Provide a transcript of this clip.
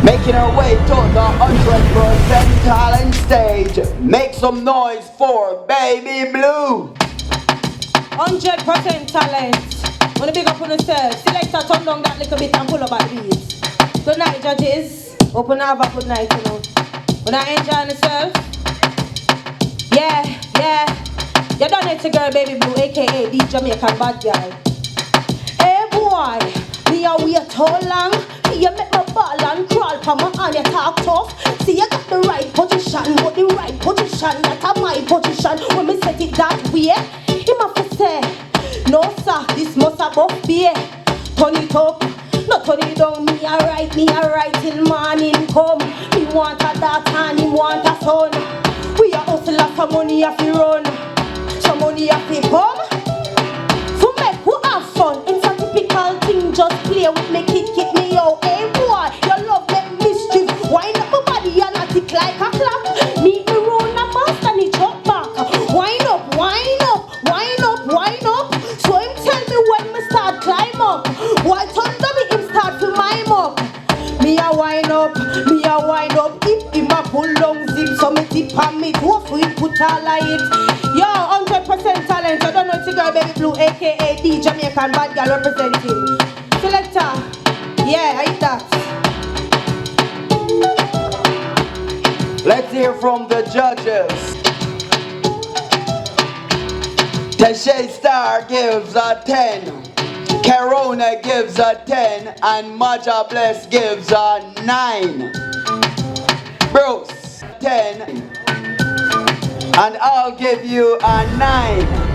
Making her way to the 100% talent stage. Make some noise for Baby Blue. 100% talent. Wanna big up on yourself. Selector, turn down that little bit and pull up at these. Good night, judges. Open have a good night, you know. Wanna enjoy yourself? Yeah. You done it to girl Baby Blue, aka the Jamaican bad girl. Hey boy, me a wait how long? Me a make my ball and crawl for my hand, you talk tough. See you got the right position, but the right position, that a my position. When me set it that way, he must say, no sir, this must a buff be. Turn it up, no turn it down. Me a right till morning come. Me want a daughter and him want a son. We a hustle for money if we run. Some money if we come. So make we have fun. It's a typical thing, just play with me, kick me out. Hey boy, your love make mischief. Wind up my body and I tick like a clock. Meet me round the master and he drop back. Wind up. So him tell me when me start climb up. Why thunder me him start to mime up. Me a wind up. If him a pull down zip, so me tip on me toe for it put all of it. Yo, 100% talent. You don't know it's a girl Baby Blue, aka the Jamaican bad girl representing. Selector, yeah, I eat that. Let's hear from the judges. Teshe Star gives a 10. Corona gives a 10. And Maja Bless gives a 9. Bruce, 10. And I'll give you a 9.